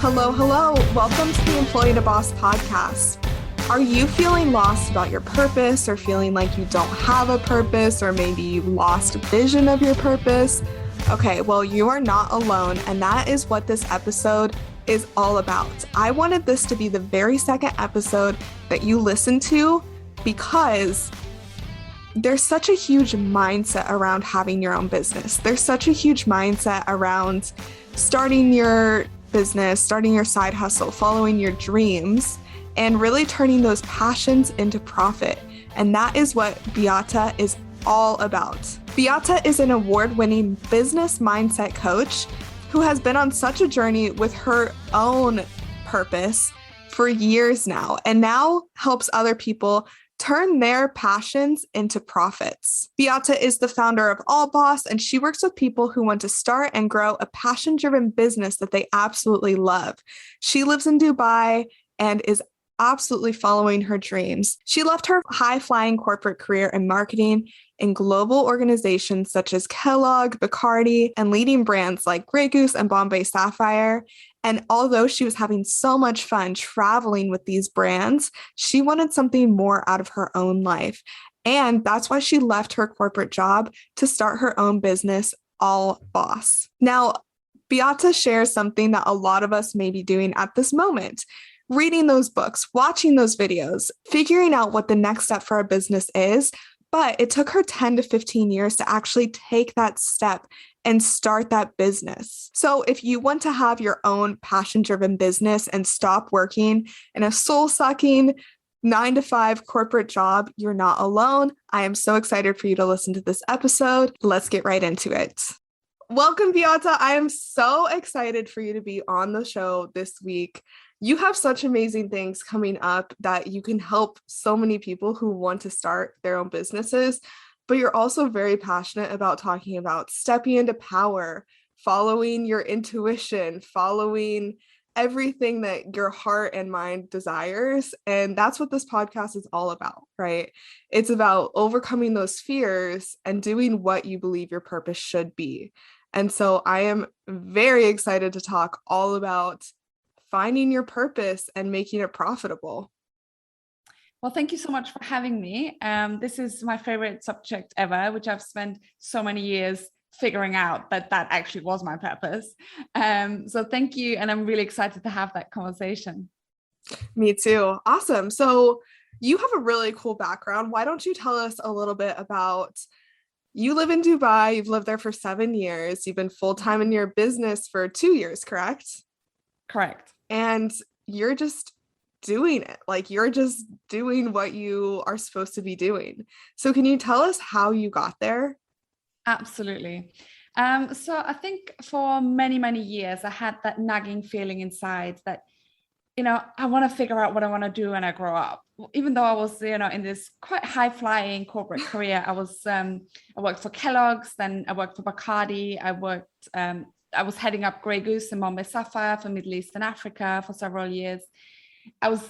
Hello, hello. Welcome to the Employee to Boss podcast. Are you feeling lost about your purpose or feeling like you don't have a purpose or maybe you've lost vision of your purpose? Okay, well, you are not alone, and that is what this episode is all about. I wanted this to be the very second episode that you listen to because there's such a huge mindset around having your own business. There's such a huge mindset around starting your business, starting your side hustle, following your dreams, and really turning those passions into profit. And that is what Beate is all about. Beate is an award-winning business mindset coach who has been on such a journey with her own purpose for years now, and now helps other people turn their passions into profits. Beate is the founder of All Boss, and she works with people who want to start and grow a passion-driven business that they absolutely love. She lives in Dubai and is absolutely following her dreams. She left her high-flying corporate career in marketing in global organizations such as Kellogg, Bacardi, and leading brands like Grey Goose and Bombay Sapphire. And although she was having so much fun traveling with these brands, she wanted something more out of her own life. And that's why she left her corporate job to start her own business, All Boss. Now, Beate shares something that a lot of us may be doing at this moment. Reading those books, watching those videos, figuring out what the next step for our business is. But it took her 10 to 15 years to actually take that step and start that business. So if you want to have your own passion-driven business and stop working in a soul-sucking 9-to-5 corporate job, you're not alone. I am so excited for you to listen to this episode. Let's get right into it. Welcome, Beate. I am so excited for you to be on the show this week. You have such amazing things coming up that you can help so many people who want to start their own businesses, but you're also very passionate about talking about stepping into power, following your intuition, following everything that your heart and mind desires. And that's what this podcast is all about, right? It's about overcoming those fears and doing what you believe your purpose should be. And so I am very excited to talk all about finding your purpose and making it profitable. Well, thank you so much for having me. This is my favorite subject ever, which I've spent so many years figuring out that actually was my purpose. So thank you. And I'm really excited to have that conversation. Me too. Awesome. So you have a really cool background. Why don't you tell us a little bit about, you live in Dubai, you've lived there for 7 years, you've been full-time in your business for 2 years, correct? Correct. And you're just doing it. Like, you're just doing what you are supposed to be doing. So can you tell us how you got there? Absolutely. So I think for many, many years, I had that nagging feeling inside that, I want to figure out what I want to do when I grow up. Even though I was, in this quite high flying corporate career, I worked for Kellogg's, then I worked for Bacardi. I was heading up Grey Goose and Bombay Sapphire for Middle East and Africa for several years. I was,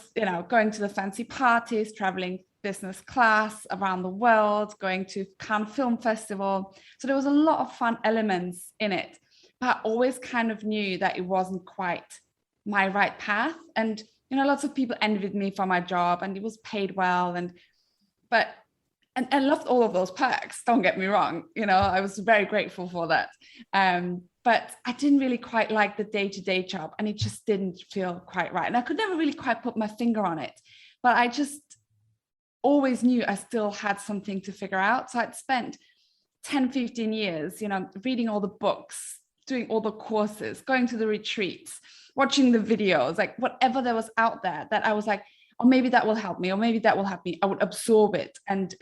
going to the fancy parties, traveling business class around the world, going to Cannes Film Festival. So there was a lot of fun elements in it, but I always kind of knew that it wasn't quite my right path. And, lots of people envied me for my job and it was paid well. And I loved all of those perks. Don't get me wrong. I was very grateful for that. But I didn't really quite like the day-to-day job and it just didn't feel quite right. And I could never really quite put my finger on it, but I just always knew I still had something to figure out. So I'd spent 10, 15 years, reading all the books, doing all the courses, going to the retreats, watching the videos, like whatever there was out there that I was like, oh, maybe that will help me, or maybe that will help me. I would absorb it and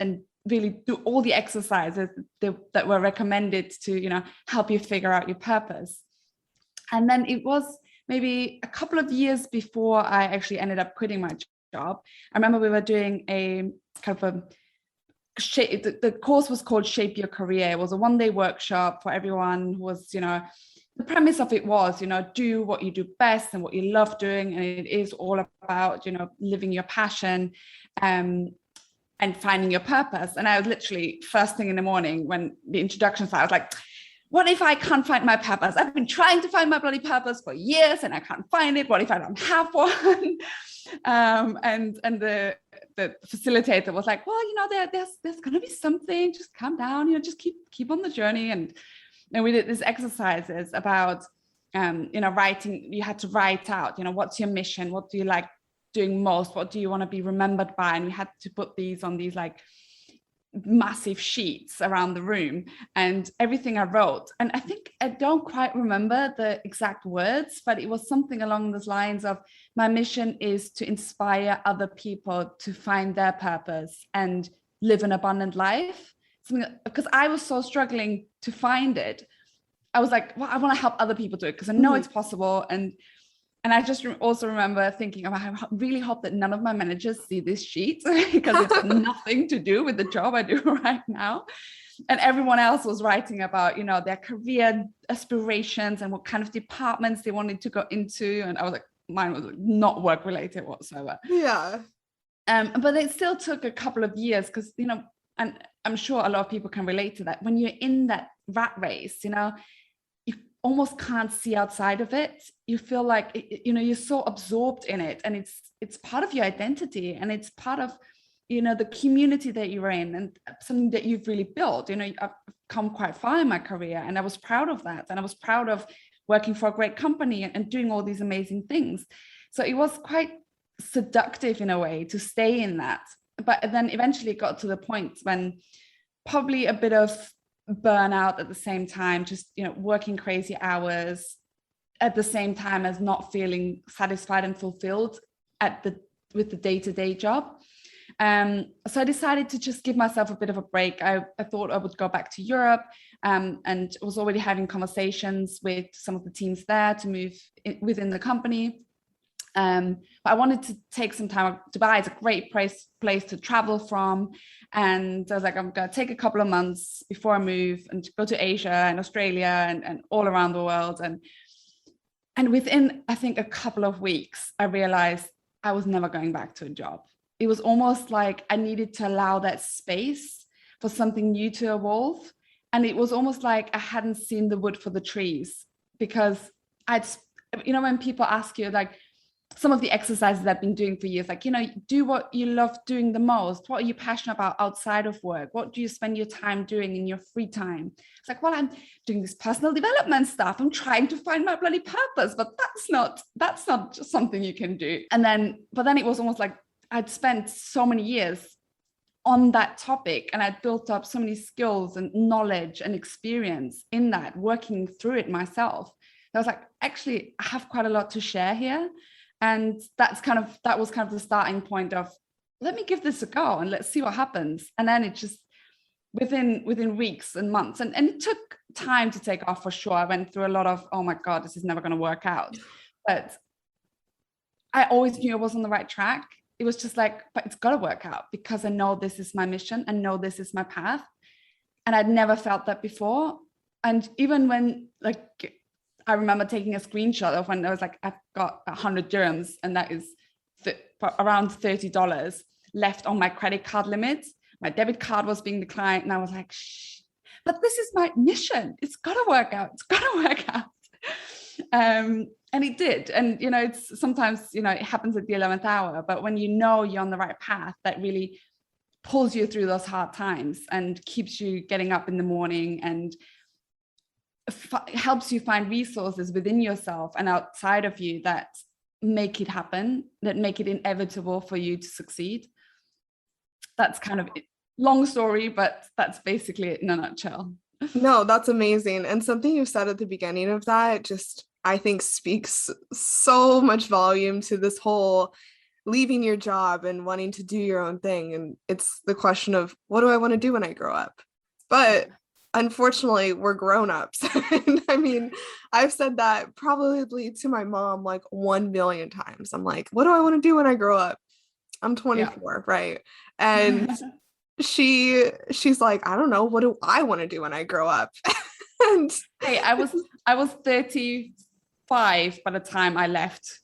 really do all the exercises that were recommended to, help you figure out your purpose. And then it was maybe a couple of years before I actually ended up quitting my job. I remember we were doing a kind of the course was called Shape Your Career. It was a one-day workshop for everyone who was, the premise of it was, do what you do best and what you love doing. And it is all about, living your passion. And finding your purpose. And I was literally first thing in the morning when the introduction started, I was like, what if I can't find my purpose? I've been trying to find my bloody purpose for years and I can't find it. What if I don't have one? And the facilitator was like, well, there's going to be something, just calm down, just keep on the journey. And we did these exercises about, writing. You had to write out, what's your mission? What do you like doing most? What do you want to be remembered by? And we had to put these on these like massive sheets around the room, and everything I wrote, and I think I don't quite remember the exact words, but it was something along those lines of, my mission is to inspire other people to find their purpose and live an abundant life. Because I was so struggling to find it. I was like, well, I want to help other people do it because I know it's possible. And I just also remember thinking, I really hope that none of my managers see this sheet because it's got nothing to do with the job I do right now. And everyone else was writing about, their career aspirations and what kind of departments they wanted to go into. And I was like, mine was not work related whatsoever. Yeah. But it still took a couple of years because, and I'm sure a lot of people can relate to that. When you're in that rat race, you almost can't see outside of it. You feel like, you're so absorbed in it, and it's part of your identity, and it's part of, the community that you're in, and something that you've really built. I've come quite far in my career, and I was proud of that. And I was proud of working for a great company and doing all these amazing things. So it was quite seductive in a way to stay in that. But then eventually it got to the point when probably a bit of burnout at the same time, just working crazy hours at the same time as not feeling satisfied and fulfilled with the day-to-day job. So I decided to just give myself a bit of a break. I thought I would go back to Europe, and was already having conversations with some of the teams there to move within the company. But I wanted to take some time. Dubai is a great place to travel from. And I was like, I'm going to take a couple of months before I move and go to Asia and Australia and all around the world. And within, I think, a couple of weeks, I realized I was never going back to a job. It was almost like I needed to allow that space for something new to evolve. And it was almost like I hadn't seen the wood for the trees, because when people ask you, like, some of the exercises I've been doing for years, like, do what you love doing the most. What are you passionate about outside of work? What do you spend your time doing in your free time? It's like, well, I'm doing this personal development stuff. I'm trying to find my bloody purpose, but that's not just something you can do. But then it was almost like I'd spent so many years on that topic, and I'd built up so many skills and knowledge and experience in that, working through it myself. I was like, actually, I have quite a lot to share here. And that was kind of the starting point of, let me give this a go and let's see what happens. And then it just, within weeks and months, and it took time to take off for sure. I went through a lot of, oh my God, this is never going to work out. But I always knew I was on the right track. It was just like, but it's got to work out, because I know this is my mission. I know this is my path. And I'd never felt that before. And even when, like, I remember taking a screenshot of when I was like, I've got 100 dirhams, and that is around $30 left on my credit card limit. My debit card was being declined, and I was like, shh, but this is my mission. It's got to work out. It's got to work out. And it did. And, it's sometimes, it happens at the 11th hour, but when you're on the right path, that really pulls you through those hard times and keeps you getting up in the morning, and helps you find resources within yourself and outside of you that make it happen, that make it inevitable for you to succeed. That's kind of it. Long story, but that's basically it in a nutshell. No, that's amazing. And something you said at the beginning of that just, I think, speaks so much volume to this whole leaving your job and wanting to do your own thing. And it's the question of, what do I want to do when I grow up? But unfortunately, we're grown-ups. And I mean, I've said that probably to my mom like 1 million times. I'm like, what do I want to do when I grow up? I'm 24, right? And she's like, I don't know, what do I want to do when I grow up? And hey, I was 35 by the time I left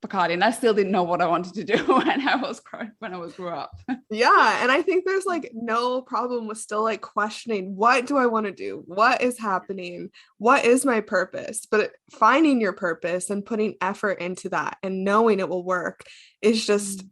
Bacardi, and I still didn't know what I wanted to do when I grew up. Yeah. And I think there's like no problem with still like questioning, what do I want to do? What is happening? What is my purpose? But finding your purpose and putting effort into that and knowing it will work is just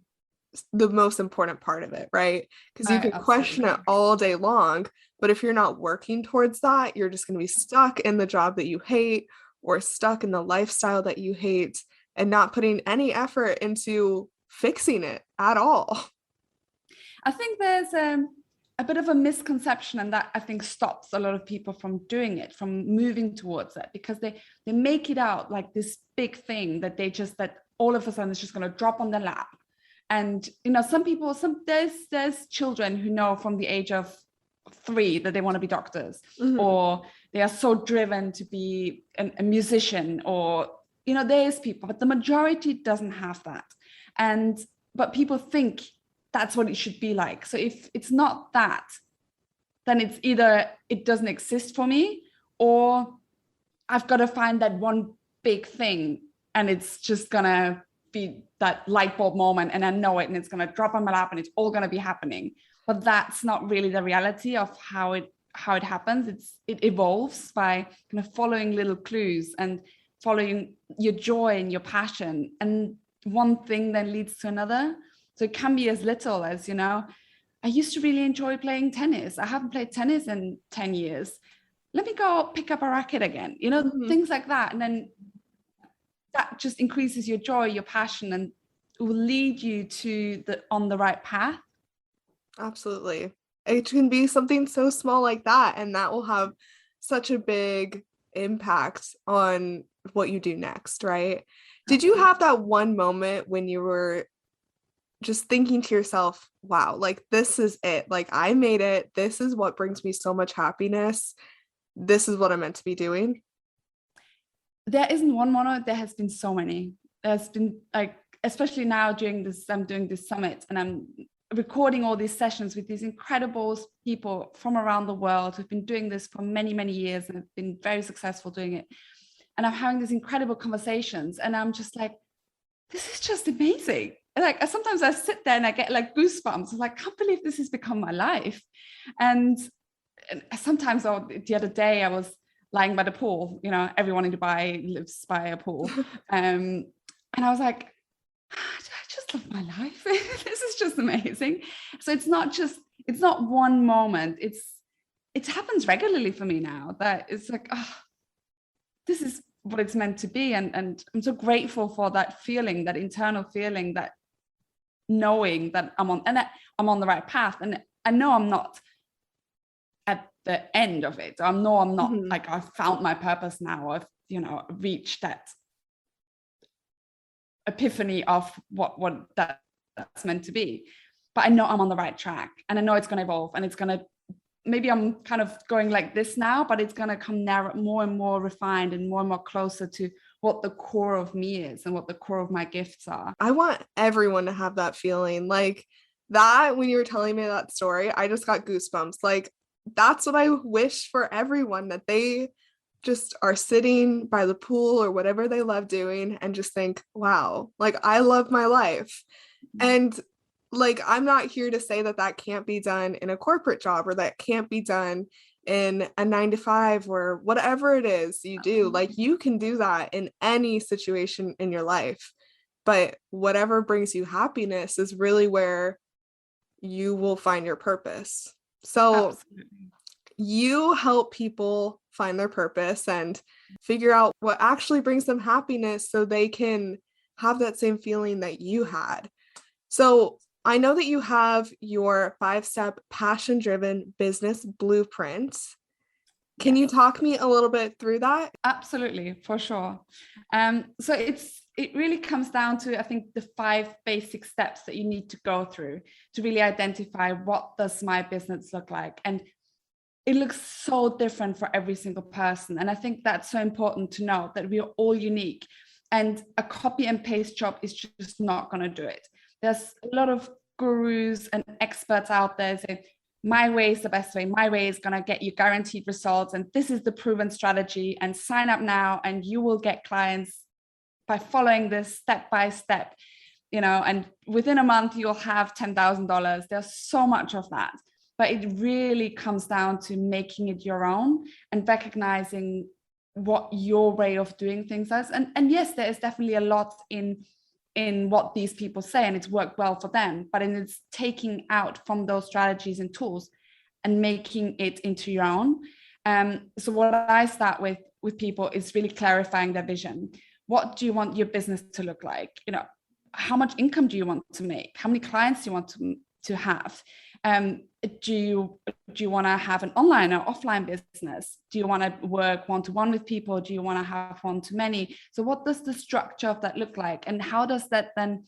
the most important part of it, right? Because you can question it all day long, but if you're not working towards that, you're just going to be stuck in the job that you hate or stuck in the lifestyle that you hate and not putting any effort into fixing it at all. I think there's a bit of a misconception, and that I think stops a lot of people from doing it, from moving towards it, because they make it out like this big thing that all of a sudden it's just going to drop on their lap. And there's children who know from the age of 3 that they want to be doctors, or they are so driven to be a musician, or there's people, but the majority doesn't have that. But people think that's what it should be like. So if it's not that, then it's either it doesn't exist for me, or I've got to find that one big thing, and it's just gonna be that light bulb moment, and I know it, and it's gonna drop on my lap, and it's all gonna be happening. But that's not really the reality of how it happens. It evolves by kind of following little clues and following your joy and your passion, and one thing then leads to another. So it can be as little as, I used to really enjoy playing tennis. I haven't played tennis in 10 years. Let me go pick up a racket again, things like that. And then that just increases your joy, your passion, and will lead you on the right path. Absolutely. It can be something so small like that, and that will have such a big impact on what you do next, right? Did you have that one moment when you were just thinking to yourself, wow, like this is it, like I made it, this is what brings me so much happiness, this is what I'm meant to be doing? There isn't one moment. There has been so many. There's been, like, especially now I'm doing this summit, and I'm recording all these sessions with these incredible people from around the world who've been doing this for many, many years and have been very successful doing it. And I'm having these incredible conversations, and I'm just like, this is just amazing. Like, sometimes I sit there and I get like goosebumps. I'm like, I can't believe this has become my life. And sometimes, the other day I was lying by the pool, everyone in Dubai lives by a pool. And I was like, I just love my life. This is just amazing. So it's not one moment. It happens regularly for me now, that it's like, this is what it's meant to be. And I'm so grateful for that feeling, that internal feeling, that knowing that I'm on the right path. And I know I'm not at the end of it. I'm not like I've found my purpose now. I've reached that epiphany of what that's meant to be. But I know I'm on the right track, and I know it's going to evolve, and it's going to, maybe I'm kind of going like this now, but it's going to come more and more refined and more closer to what the core of me is and what the core of my gifts are. I want everyone to have that feeling like that. When you were telling me that story, I just got goosebumps. Like, that's what I wish for everyone, that they just are sitting by the pool or whatever they love doing and just think, wow, like I love my life. And like, I'm not here to say that can't be done in a corporate job, or that can't be done in a 9-to-5 or whatever it is you do. Like, you can do that in any situation in your life, but whatever brings you happiness is really where you will find your purpose. So absolutely, you help people find their purpose and figure out what actually brings them happiness so they can have that same feeling that you had. So I know that you have your 5-step passion-driven business blueprint. Can you talk me a little bit through that? Absolutely, for sure. So it really comes down to, I think, the 5 basic steps that you need to go through to really identify, what does my business look like? And it looks so different for every single person. And I think that's so important to know, that we are all unique, and a copy and paste job is just not going to do it. There's a lot of gurus and experts out there saying, my way is the best way. My way is going to get you guaranteed results. And this is the proven strategy, and sign up now and you will get clients by following this step by step, and within a month you'll have $10,000. There's so much of that, but it really comes down to making it your own and recognizing what your way of doing things is. And yes, there is definitely a lot in what these people say, and it's worked well for them, but it's taking out from those strategies and tools and making it into your own. So what I start with people is really clarifying their vision. What do you want your business to look like? How much income do you want to make? How many clients do you want to have? Do you want to have an online or offline business? Do you want to work one-to-one with people? Do you want to have one-to-many? So what does the structure of that look like? And how does that then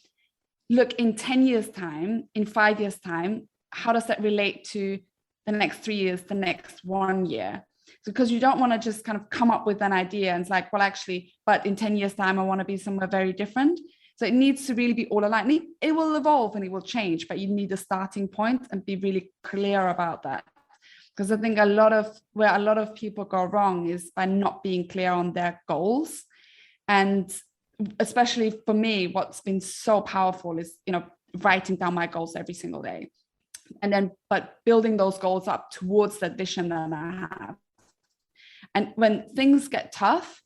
look in 10 years time, in 5 years time? How does that relate to the next 3 years, the next 1 year? Because you don't want to just kind of come up with an idea and it's like, well, actually, but in 10 years time, I want to be somewhere very different. So it needs to really be all aligned. It will evolve and it will change, but you need a starting point and be really clear about that. Because I think where a lot of people go wrong is by not being clear on their goals. And especially for me, what's been so powerful is, writing down my goals every single day. And then, but building those goals up towards that vision that I have. And when things get tough,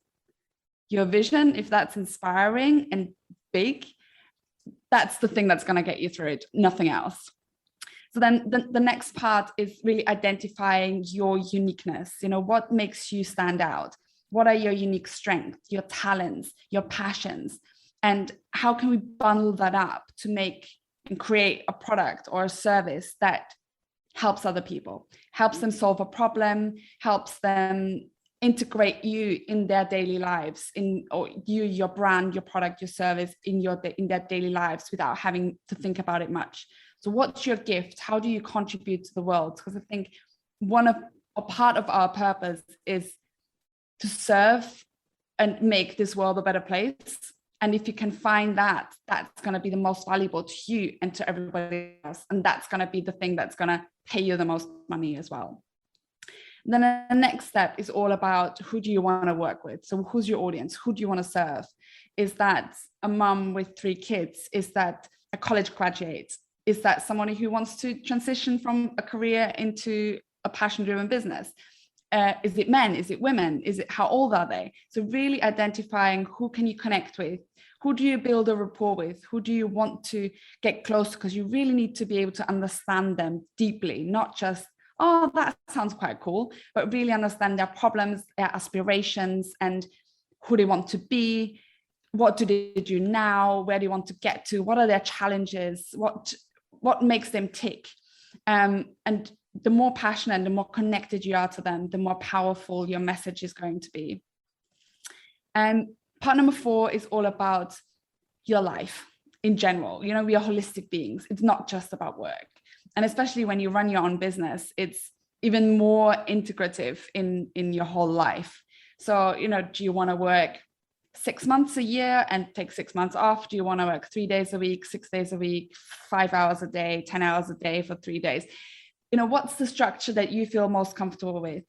your vision, if that's inspiring and big, that's the thing that's going to get you through it, nothing else. So then the next part is really identifying your uniqueness. What makes you stand out? What are your unique strengths, your talents, your passions? And how can we bundle that up to make and create a product or a service that helps other people, helps them solve a problem, helps them integrate you in their daily lives, your brand, your product, your service in their daily lives without having to think about it much. So what's your gift? How do you contribute to the world? Because I think a part of our purpose is to serve and make this world a better place. And if you can find that, that's going to be the most valuable to you and to everybody else. And that's going to be the thing that's going to pay you the most money as well. Then the next step is all about who do you want to work with? So who's your audience? Who do you want to serve? Is that a mom with 3 kids? Is that a college graduate? Is that someone who wants to transition from a career into a passion-driven business? Is it men? Is it women? How old are they? So really identifying who can you connect with? Who do you build a rapport with? Who do you want to get close to? Because you really need to be able to understand them deeply, not just, oh, that sounds quite cool, but really understand their problems, their aspirations, and who they want to be. What do they do now? Where do you want to get to? What are their challenges? What makes them tick? And the more passionate and the more connected you are to them, the more powerful your message is going to be. And part number 4 is all about your life in general. We are holistic beings. It's not just about work. And especially when you run your own business, it's even more integrative in your whole life. So, do you want to work 6 months a year and take 6 months off? Do you want to work 3 days a week, 6 days a week, 5 hours a day, 10 hours a day for 3 days? What's the structure that you feel most comfortable with?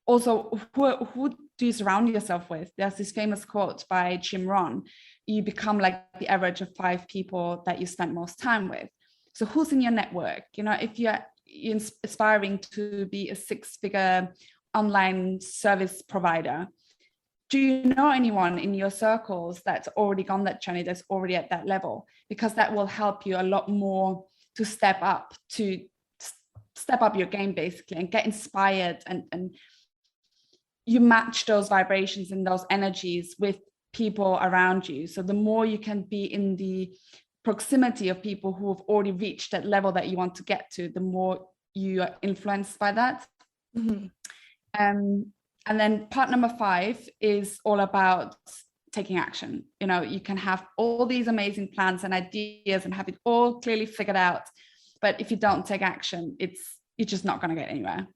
Also, who do you surround yourself with? There's this famous quote by Jim Rohn: you become like the average of 5 people that you spend most time with. So who's in your network? If you're aspiring to be a 6-figure online service provider, do you know anyone in your circles that's already gone that journey, that's already at that level? Because that will help you a lot more to step up your game, basically, and get inspired, and you match those vibrations and those energies with people around you. So the more you can be in the proximity of people who have already reached that level that you want to get to, the more you are influenced by that. Mm-hmm. And then part number 5 is all about taking action. You can have all these amazing plans and ideas and have it all clearly figured out, but if you don't take action, you're just not going to get anywhere.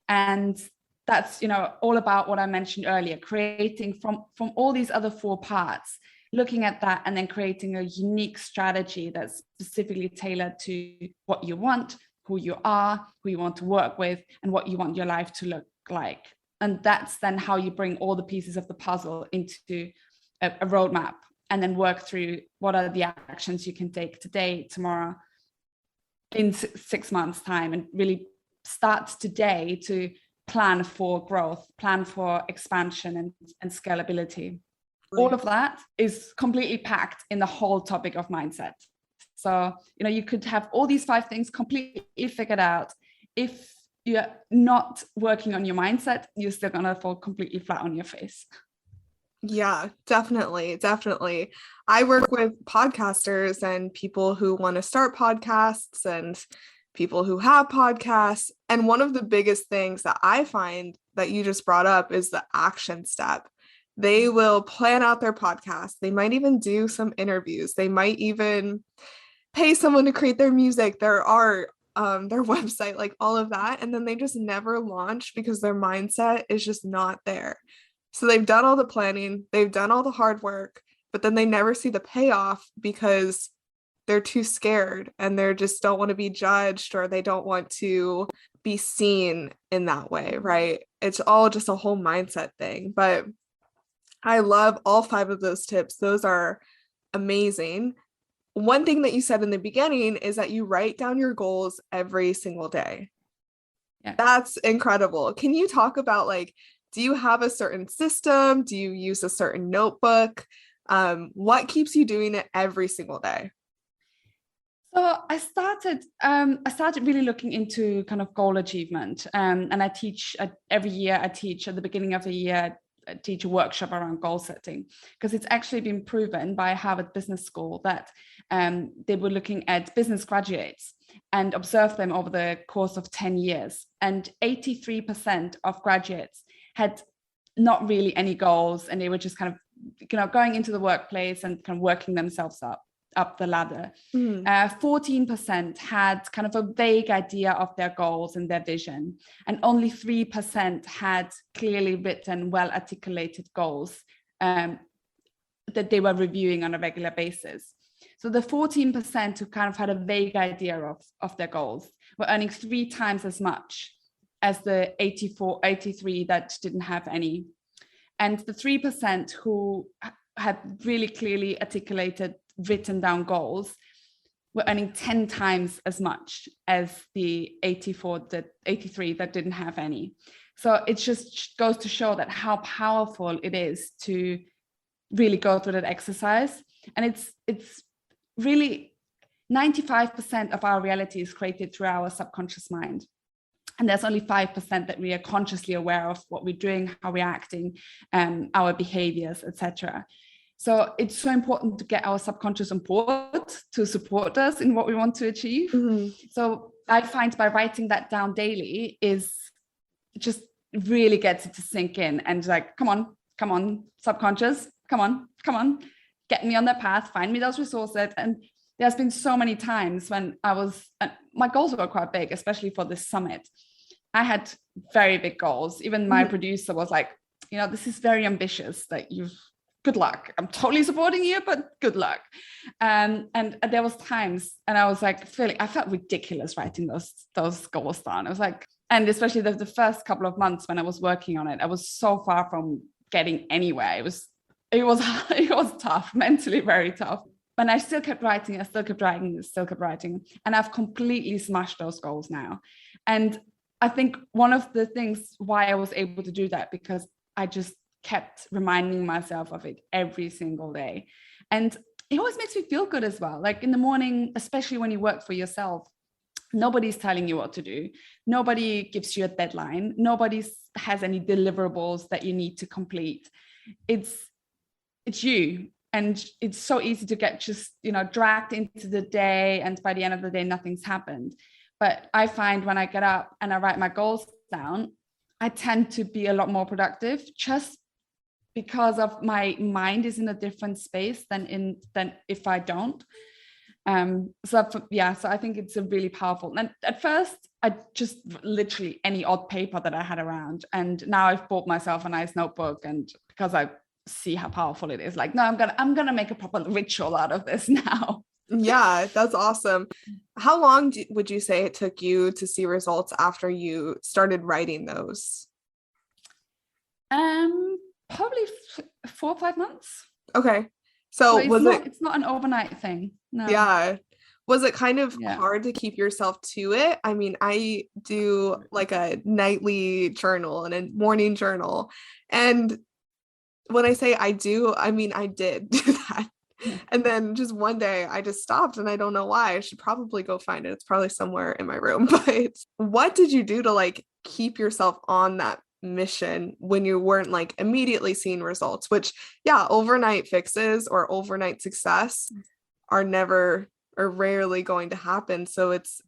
And that's, all about what I mentioned earlier, creating from all these other 4 parts, looking at that and then creating a unique strategy that's specifically tailored to what you want, who you are, who you want to work with, and what you want your life to look like. And that's then how you bring all the pieces of the puzzle into a roadmap, and then work through what are the actions you can take today, tomorrow, in 6 months' time, and really start today to plan for growth, plan for expansion and scalability. All of that is completely packed in the whole topic of mindset. So, you could have all these 5 things completely figured out. If you're not working on your mindset, you're still going to fall completely flat on your face. Yeah, definitely. Definitely. I work with podcasters and people who want to start podcasts and people who have podcasts. And one of the biggest things that I find that you just brought up is the action step. They will plan out their podcast. They might even do some interviews. They might even pay someone to create their music, their art, their website, like all of that. And then they just never launch because their mindset is just not there. So they've done all the planning, they've done all the hard work, but then they never see the payoff because they're too scared and they just don't want to be judged, or they don't want to be seen in that way, right? It's all just a whole mindset thing. But I love all 5 of those tips. Those are amazing. One thing that you said in the beginning is that you write down your goals every single day. Yeah. That's incredible. Can you talk about, like, do you have a certain system? Do you use a certain notebook? What keeps you doing it every single day? So I started really looking into kind of goal achievement. And I teach every year. I teach at the beginning of the year, I teach a workshop around goal setting, because it's actually been proven by Harvard Business School that they were looking at business graduates and observed them over the course of 10 years. And 83% of graduates had not really any goals, and they were just kind of, going into the workplace and kind of working themselves up the ladder. 14% had kind of a vague idea of their goals and their vision, and only 3% had clearly written, well-articulated goals that they were reviewing on a regular basis. So the 14% who kind of had a vague idea of their goals were earning 3 times as much as the 83 that didn't have any. And the 3% who had really clearly articulated, written down goals were earning 10 times as much as the 83 that didn't have any. So it just goes to show that how powerful it is to really go through that exercise. And it's really 95% of our reality is created through our subconscious mind. And there's only 5% that we are consciously aware of what we're doing, how we're acting, our behaviors, etc. So it's so important to get our subconscious on board to support us in what we want to achieve. So I find by writing that down daily is just really gets it to sink in, and like, come on, subconscious, come on, get me on that path, find me those resources. And there's been so many times when my goals were quite big, especially for this summit. I had very big goals. Even my producer was like, this is very ambitious, that good luck. I'm totally supporting you, but good luck. And there was times, and I was like, I felt ridiculous writing those goals down. I was like, and especially the first couple of months when I was working on it, I was so far from getting anywhere. It was tough, mentally very tough. But I still kept writing, still kept writing. And I've completely smashed those goals now. And I think one of the things why I was able to do that, because I just kept reminding myself of it every single day. And it always makes me feel good as well. Like in the morning, especially when you work for yourself, nobody's telling you what to do. Nobody gives you a deadline. Nobody has any deliverables that you need to complete. It's you. And it's so easy to get just, dragged into the day. And by the end of the day, nothing's happened. But I find when I get up and I write my goals down, I tend to be a lot more productive, just because of my mind is in a different space than if I don't. So I think it's a really powerful. And at first, I just literally any odd paper that I had around. And now I've bought myself a nice notebook, and because I see how powerful it is, like, no, I'm gonna make a proper ritual out of this now. Yeah, that's awesome. How long would you say it took you to see results after you started writing those? Probably 4 or 5 months. Okay. So So was it, it's not an overnight thing. No. yeah. Was it kind of Yeah. hard to keep yourself to it? I mean, I do like a nightly journal and a morning journal. And when I say I do, I mean, I did do that. Yeah. And then just one day I just stopped and I don't know why. I should probably go find it. It's probably somewhere in my room. But what did you do to like keep yourself on that mission when you weren't like immediately seeing results? Which, yeah, overnight fixes or overnight success are never or rarely going to happen. So it's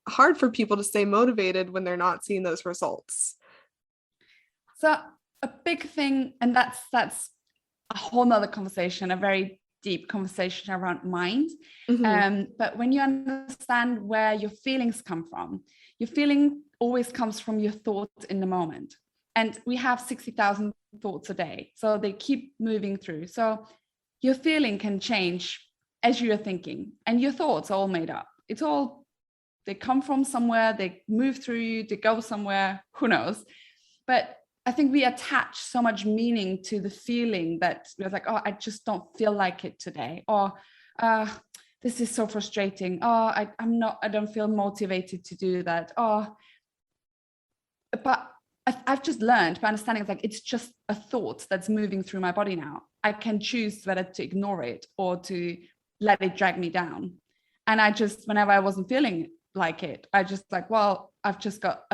hard for people to stay motivated when they're not seeing those results. So a big thing, and that's a whole nother conversation, a very deep conversation around mind. Mhm. But when you understand where your feelings come from, your feeling always comes from your thoughts in the moment. And we have 60,000 thoughts a day. So they keep moving through. So your feeling can change as you're thinking, and your thoughts are all made up. It's all, they come from somewhere, they move through you, they go somewhere, who knows? But I think we attach so much meaning to the feeling that we're like, oh, I just don't feel like it today. Or this is so frustrating. Oh, I don't feel motivated to do that. Oh, but I've just learned by understanding it's like, it's just a thought that's moving through my body now. I can choose whether to ignore it or to let it drag me down. And I just, whenever I wasn't feeling like it, I just like, well, I've just got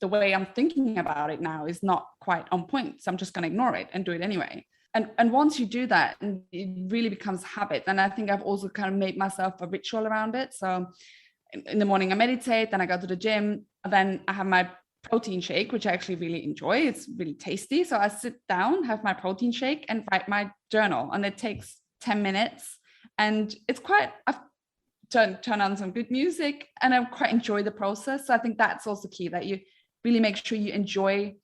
the way I'm thinking about it now is not quite on point. So I'm just going to ignore it and do it anyway. And once you do that, and it really becomes habit. And I think I've also kind of made myself a ritual around it. So in the morning I meditate, then I go to the gym, and then I have my protein shake, which I actually really enjoy. It's really tasty. So I sit down, have my protein shake, and write my journal. And it takes 10 minutes. And it's quite, I've turn on some good music, and I quite enjoy the process. So I think that's also key, that you really make sure you enjoy,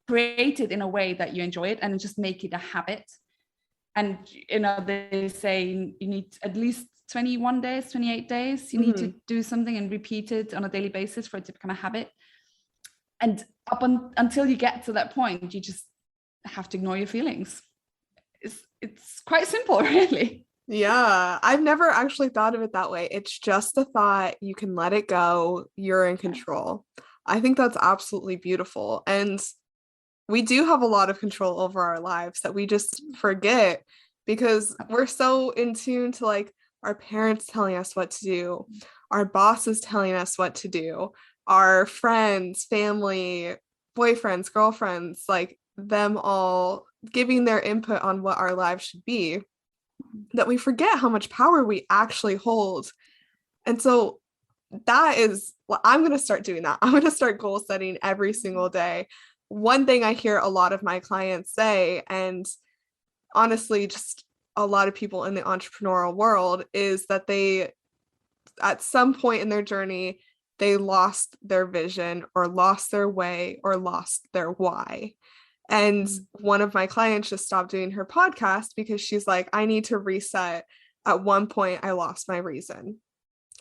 create it in a way that you enjoy it, and just make it a habit. And they say you need at least 21 days, 28 days, you need to do something and repeat it on a daily basis for it to become a habit. And until you get to that point, you just have to ignore your feelings. It's quite simple, really. Yeah, I've never actually thought of it that way. It's just a thought. You can let it go. You're in control. I think that's absolutely beautiful. And we do have a lot of control over our lives that we just forget because we're so in tune to like our parents telling us what to do, our bosses telling us what to do, our friends, family, boyfriends, girlfriends, like them all giving their input on what our lives should be, that we forget how much power we actually hold. And so that is, well, I'm going to start doing that. I'm going to start goal setting every single day. One thing I hear a lot of my clients say, and honestly, just a lot of people in the entrepreneurial world, is that they, at some point in their journey, they lost their vision or lost their way or lost their why. And one of my clients just stopped doing her podcast because she's like, I need to reset. At one point, I lost my reason.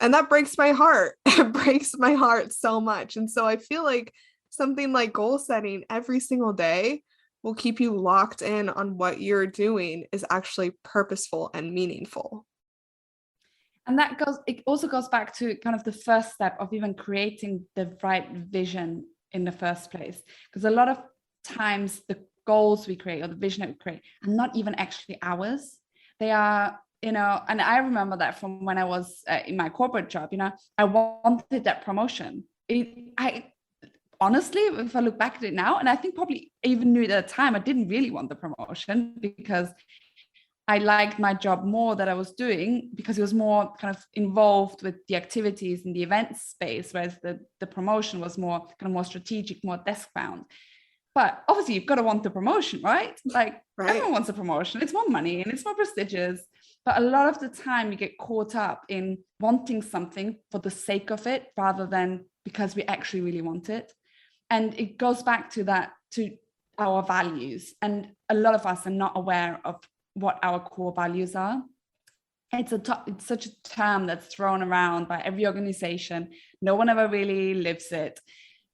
And that breaks my heart. It breaks my heart so much. And so I feel like something like goal setting every single day will keep you locked in on what you're doing is actually purposeful and meaningful. And it also goes back to kind of the first step of even creating the right vision in the first place. Because a lot of times the goals we create or the vision that we create are not even actually ours. They are, and I remember that from when I was in my corporate job, I wanted that promotion. I honestly, if I look back at it now, and I think probably even knew at the time, I didn't really want the promotion because I liked my job more that I was doing because it was more kind of involved with the activities in the event space, whereas the promotion was more kind of more strategic, more desk bound. But obviously you've got to want the promotion, right? Like everyone wants a promotion. It's more money and it's more prestigious. But a lot of the time we get caught up in wanting something for the sake of it rather than because we actually really want it. And it goes back to that, to our values. And a lot of us are not aware of what our core values are. It's such a term that's thrown around by every organization. No one ever really lives it.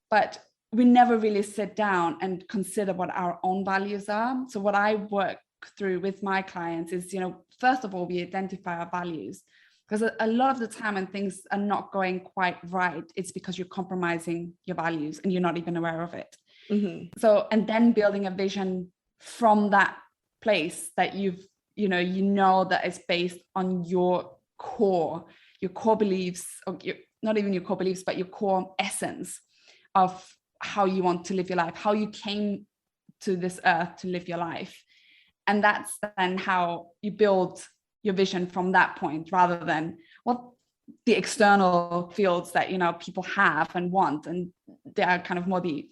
But we never really sit down and consider what our own values are. So what I work through with my clients is, first of all, we identify our values, because a lot of the time when things are not going quite right, it's because you're compromising your values and you're not even aware of it. Mm-hmm. So, and then building a vision from that place that that is based on your core beliefs, or not even your core beliefs, but your core essence of how you want to live your life, how you came to this earth to live your life. And that's then how you build your vision from that point, rather than what the external fields that people have and want, and they are kind of more the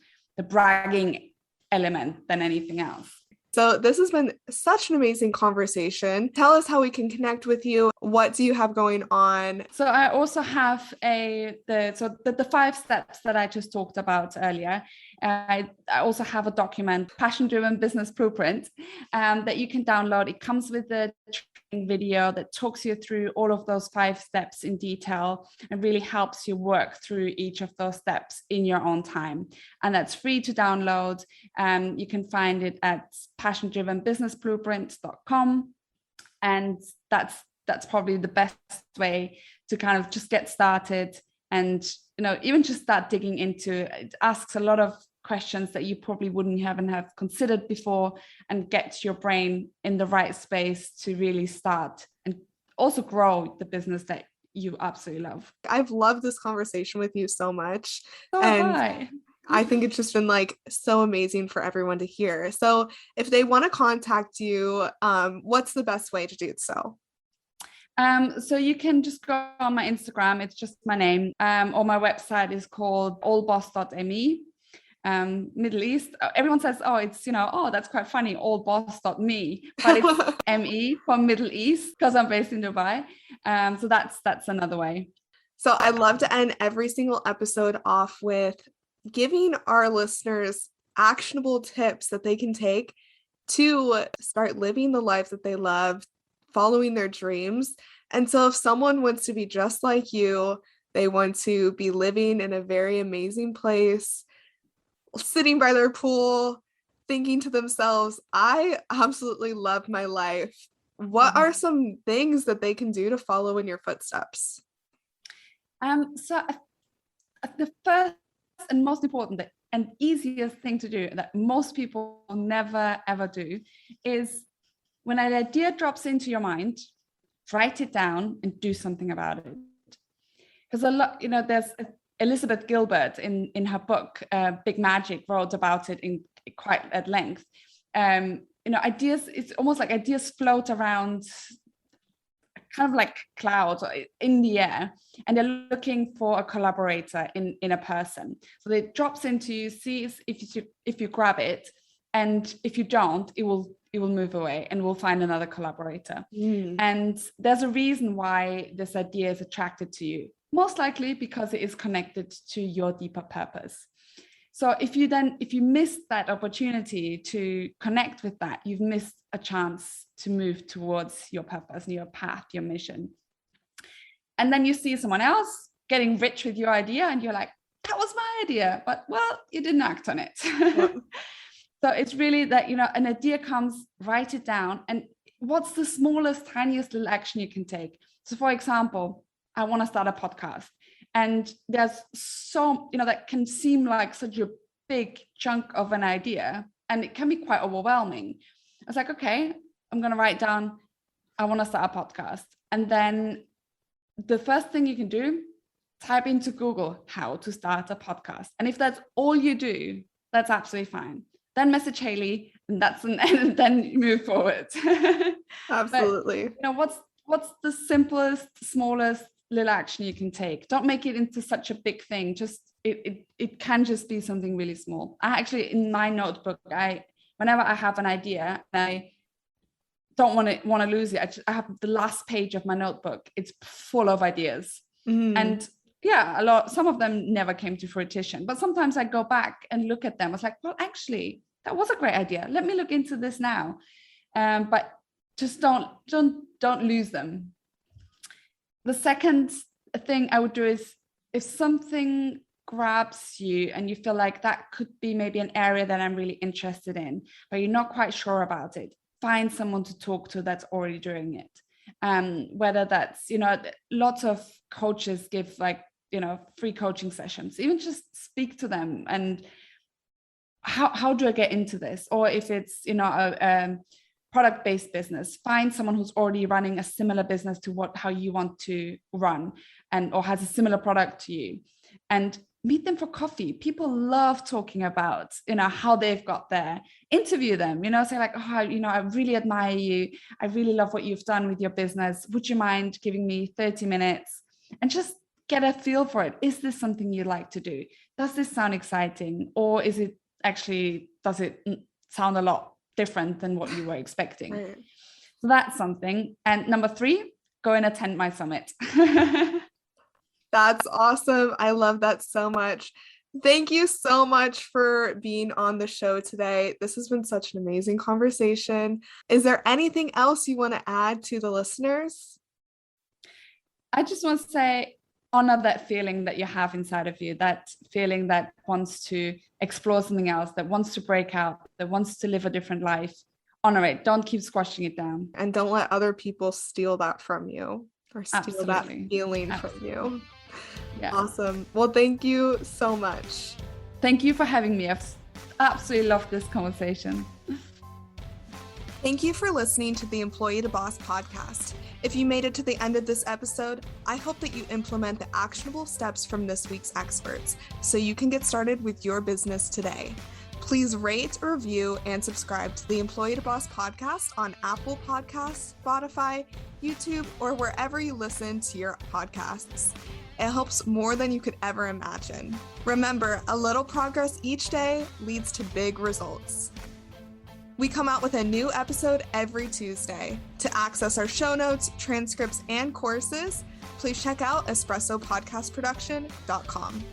bragging element than anything else. So this has been such an amazing conversation. Tell us how we can connect with you. What do you have going on? So I also have the 5 steps that I just talked about earlier. I also have a document, Passion-Driven Business Blueprint, that you can download. It comes with a training video that talks you through all of those 5 steps in detail and really helps you work through each of those steps in your own time. And that's free to download. You can find it at passion-drivenbusinessblueprint.com. And that's probably the best way to kind of just get started, and even just start digging into it. It asks a lot of questions that you probably wouldn't have considered before, and get your brain in the right space to really start and also grow the business that you absolutely love. I've loved this conversation with you so much. So and I think it's just been so amazing for everyone to hear. So if they want to contact you, what's the best way to do so? So you can just go on my Instagram. It's just my name. Or my website is called allboss.me. Middle East. Everyone says, that's quite funny, allboss.me, but it's ME for Middle East, because I'm based in Dubai. So that's another way. So I love to end every single episode off with giving our listeners actionable tips that they can take to start living the lives that they love, following their dreams. And so if someone wants to be just like you, they want to be living in a very amazing place, sitting by their pool, thinking to themselves, I absolutely love my life. What are some things that they can do to follow in your footsteps? So the first and most important and easiest thing to do that most people never ever do is, when an idea drops into your mind, write it down and do something about it. Because there's Elizabeth Gilbert in her book Big Magic wrote about it in quite at length. Ideas, it's almost like ideas float around kind of like clouds in the air, and they're looking for a collaborator in a person. So it drops into you, sees if you grab it, and if you don't, it will move away, and we'll find another collaborator. And there's a reason why this idea is attracted to you, most likely because it is connected to your deeper purpose. So if you miss that opportunity to connect with that, you've missed a chance to move towards your purpose and your path, your mission. And then you see someone else getting rich with your idea, and you're like, that was my idea, but well, you didn't act on it. Yep. So it's really that, an idea comes, write it down. And what's the smallest, tiniest little action you can take? So for example, I want to start a podcast. And there's that can seem like such a big chunk of an idea, and it can be quite overwhelming. I was like, okay, I'm going to write down, I want to start a podcast. And then the first thing you can do, type into Google how to start a podcast. And if that's all you do, that's absolutely fine. Then message Haley, and then you move forward. Absolutely. But, what's the simplest, smallest little action you can take? Don't make it into such a big thing. Just it can just be something really small. I actually, in my notebook, whenever I have an idea, I don't want to lose it. I have the last page of my notebook. It's full of ideas. And yeah, some of them never came to fruition, but sometimes I go back and look at them. I was like, well, actually, that was a great idea. Let me look into this now. But just don't lose them. The second thing I would do is, if something grabs you and you feel like that could be maybe an area that I'm really interested in, but you're not quite sure about it, find someone to talk to that's already doing it. Whether that's, lots of coaches give like, free coaching sessions, even just speak to them and how do I get into this? Or if it's, a product-based business, find someone who's already running a similar business to how you want to run or has a similar product to you, and meet them for coffee. People love talking about, how they've got there. Interview them, say like, oh, I really admire you. I really love what you've done with your business. Would you mind giving me 30 minutes? And just get a feel for it. Is this something you'd like to do? Does this sound exciting? Or does it sound a lot different than what you were expecting? Right. So that's something. And number 3, go and attend my summit. That's awesome. I love that so much. Thank you so much for being on the show today. This has been such an amazing conversation. Is there anything else you want to add to the listeners? I just want to say, honor that feeling that you have inside of you, that feeling that wants to explore something else, that wants to break out, that wants to live a different life. Honor it. Don't keep squashing it down. And don't let other people steal that from you or steal Absolutely. That feeling Absolutely. from you. Yeah. Awesome. Well, thank you so much. Thank you for having me. I've absolutely loved this conversation. Thank you for listening to the Employee to Boss podcast. If you made it to the end of this episode, I hope that you implement the actionable steps from this week's experts so you can get started with your business today. Please rate, review, and subscribe to the Employee to Boss podcast on Apple Podcasts, Spotify, YouTube, or wherever you listen to your podcasts. It helps more than you could ever imagine. Remember, a little progress each day leads to big results. We come out with a new episode every Tuesday. To access our show notes, transcripts, and courses, please check out espressopodcastproduction.com.